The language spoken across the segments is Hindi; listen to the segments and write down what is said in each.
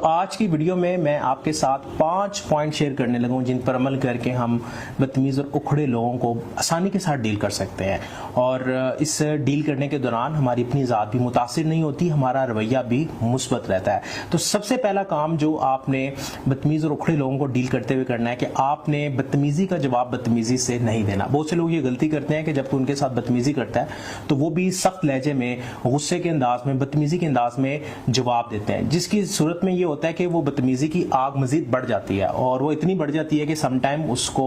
आज की वीडियो में मैं आपके साथ 5 पॉइंट शेयर करने लगा हूं जिन पर अमल करके हम बदतमीज़ और उखड़े लोगों को आसानी के साथ डील कर सकते हैं। और इस डील करने के दौरान हमारी अपनी ज़ात भी मुतासिर नहीं होती, हमारा रवैया भी मुस्बत रहता है। तो सबसे पहला काम जो आपने बदतमीज़ और उखड़े लोगों को डील करते हुए करना है कि आपने बदतमीज़ी का जवाब बदतमीज़ी से नहीं देना। बहुत से लोग ये गलती करते हैं कि जब उनके साथ बदतमीज़ी करता है तो वो भी सख्त लहजे में, गुस्से के अंदाज में, बदतमीज़ी के अंदाज में जवाब देते हैं, जिसकी सूरत में ये होता है कि वो बदतमीजी की आग मजीद बढ़ जाती है और वो इतनी बढ़ जाती है कि समटाइम उसको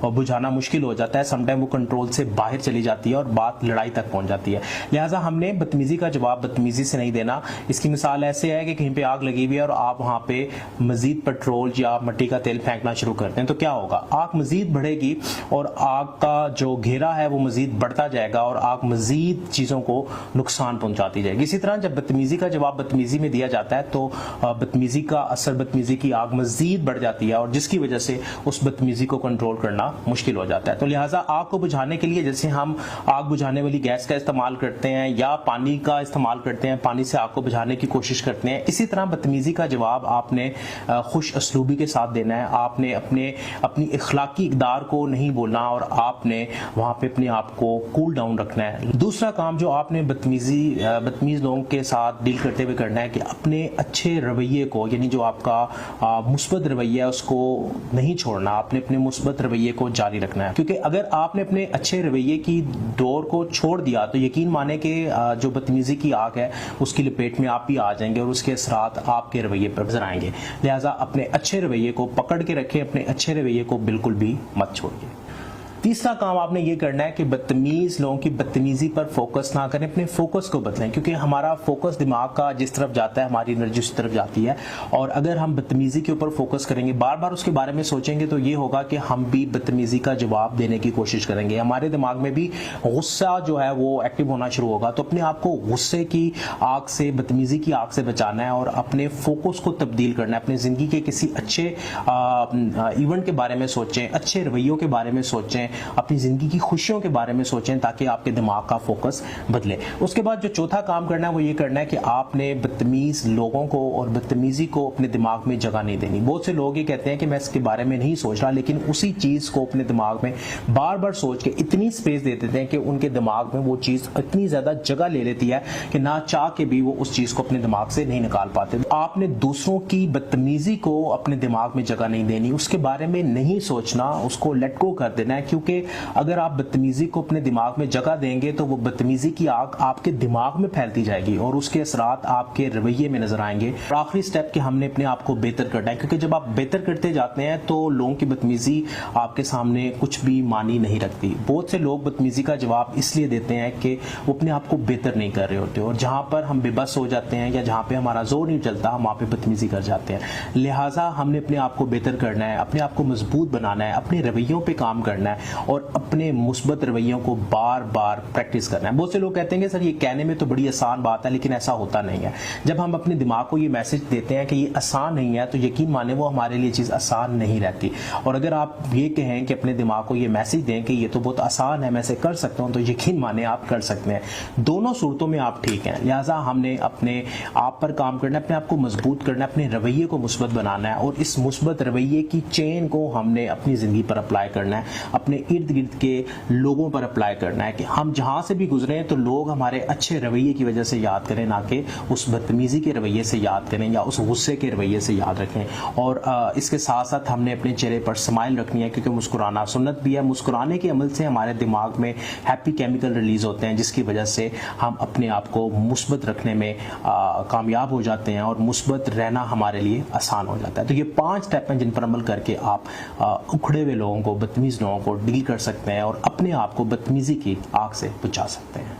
बुझाना मुश्किल हो जाता है, समटाइम वो कंट्रोल से बाहर चली जाती है और बात लड़ाई तक पहुंच जाती है। लिहाजा हमने बदतमीजी का जवाब बदतमीजी से नहीं देना। इसकी मिसाल ऐसे है कि कहीं पे आग लगी हुई है और आप वहां पे मजीद पेट्रोल या मिट्टी का तेल फेंकना शुरू करते हैं तो क्या होगा, आग मजीद बढ़ेगी और आग का जो घेरा है वो मजीद बढ़ता जाएगा और आग मजीद चीजों को नुकसान पहुंचाती जाएगी। इसी तरह जब बदतमीजी का जवाब बदतमीजी में दिया जाता है तो बदतमीजी का असर, बदतमीजी की आग मजीद बढ़ जाती है और जिसकी वजह से उस बदतमीजी को कंट्रोल करना मुश्किल हो जाता है। तो लिहाजा आग को बुझाने के लिए जैसे हम आग बुझाने वाली गैस का इस्तेमाल करते हैं या पानी का इस्तेमाल करते हैं, पानी से आग को बुझाने की कोशिश करते हैं, इसी तरह बदतमीजी का जवाब आपने खुश असलूबी के साथ देना है। आपने अपनी इखलाकी इकदार को नहीं बोलना और आपने वहां पे अपने आप को कूल डाउन रखना है। दूसरा काम जो आपने बदतमीज लोगों के साथ डील करते हुए करना है कि अपने अच्छे रवैये को, यानी जो आपका मुस्बत रवैया है उसको नहीं छोड़ना, आपने अपने मुस्बत रवैये को जारी रखना है। क्योंकि अगर आपने अपने अच्छे रवैये की डोर को छोड़ दिया तो यकीन माने कि जो बदतमीजी की आग है उसकी लपेट में आप भी आ जाएंगे और उसके असरात आपके रवैये पर नजर आएंगे। लिहाजा अपने अच्छे रवैये को पकड़ के रखें, अपने अच्छे रवैये को बिल्कुल भी मत छोड़िए। तीसरा काम आपने ये करना है कि बदतमीज लोगों की बदतमीजी पर फोकस ना करें, अपने फोकस को बदलें। क्योंकि हमारा फोकस दिमाग का जिस तरफ जाता है हमारी एनर्जी उस तरफ जाती है और अगर हम बदतमीजी के ऊपर फोकस करेंगे, बार बार उसके बारे में सोचेंगे तो ये होगा कि हम भी बदतमीजी का जवाब देने की कोशिश करेंगे। हमारे दिमाग में भी गुस्सा जो है वो एक्टिव होना शुरू होगा। तो अपने आप को गुस्से की आग से, बदतमीजी की आग से बचाना है और अपने फोकस को तब्दील करना है। अपनी जिंदगी के किसी अच्छे इवेंट के बारे में सोचें, अच्छे रवैयों के बारे में सोचें, अपनी जिंदगी की खुशियों के बारे में सोचें ताकि आपके दिमाग का फोकस बदले। उसके बाद जो चौथा काम करना है वो ये करना है कि आपने बदतमीज लोगों को और बदतमीजी को अपने दिमाग में जगह नहीं देनी। बहुत से लोग ये कहते हैं कि मैं इसके बारे में नहीं सोच रहा, लेकिन उसी चीज को अपने दिमाग में बार बार सोच के इतनी स्पेस दे देते हैं कि उनके दिमाग में वो चीज इतनी ज्यादा जगह ले लेती है कि ना चाह के भी वो उस चीज को अपने दिमाग से नहीं निकाल पाते। आपने दूसरों की बदतमीजी को अपने दिमाग में जगह नहीं देनी, उसके बारे में नहीं सोचना, उसको लेट गो कर देना है। क्योंकि अगर आप बदतमीजी को अपने दिमाग में जगह देंगे तो वो बदतमीजी की आग आपके दिमाग में फैलती जाएगी और उसके असरात आपके रवैये में नजर आएंगे। और आखिरी स्टेप कि हमने अपने आप को बेहतर करना है, क्योंकि जब आप बेहतर करते जाते हैं तो लोगों की बदतमीजी आपके सामने कुछ भी मानी नहीं रखती। बहुत से लोग बदतमीजी का जवाब इसलिए देते हैं कि वो अपने आप को बेहतर नहीं कर रहे होते और जहां पर हम बेबस हो जाते हैं या जहां पे हमारा जोर नहीं चलता हम वहां पे बदतमीजी कर जाते हैं। लिहाजा हमने अपने आप को बेहतर करना है, अपने आप को मजबूत बनाना है, अपने रवैयों पे काम करना है और अपने मुस्बत रवैयों को बार बार प्रैक्टिस करना है। बहुत से लोग कहते हैं कि सर ये कहने में तो बड़ी आसान बात है, लेकिन ऐसा होता नहीं है। जब हम अपने दिमाग को ये मैसेज देते हैं कि ये आसान नहीं है तो यकीन माने वो हमारे लिए चीज आसान नहीं रहती। और अगर आप ये कहें कि अपने दिमाग को ये मैसेज दें कि ये तो बहुत आसान है, मैं इसे कर सकता हूं, तो यकीन माने आप कर सकते हैं। दोनों सूरतों में आप ठीक हैं। लिहाजा हमने अपने आप पर काम करना है, अपने आप को मजबूत करना है, अपने रवैये को मुस्बत बनाना है और इस मुस्बत रवैये की चेन को हमने अपनी जिंदगी पर अप्लाई करना है, अपने इर्द गिर्द के लोगों पर अप्लाई करना है कि हम जहां से भी गुजरे तो लोग हमारे अच्छे रवैये की वजह से याद करें, ना कि उस बदतमीजी के रवैये से याद करें या उस गुस्से के रवैये से याद रखें। और इसके साथ साथ हमने अपने चेहरे पर स्माइल रखनी है, क्योंकि मुस्कुराना सुन्नत भी है। मुस्कुराने के अमल से हमारे दिमाग में हैप्पी केमिकल रिलीज होते हैं, जिसकी वजह से हम अपने आप को मुस्बत रखने में कामयाब हो जाते हैं और मुस्बत रहना हमारे लिए आसान हो जाता है। तो ये 5 स्टेप हैं जिन पर अमल करके आप उखड़े हुए लोगों को, बदतमीज लोगों को डील कर सकते हैं और अपने आप को बदतमीजी की आग से बचा सकते हैं।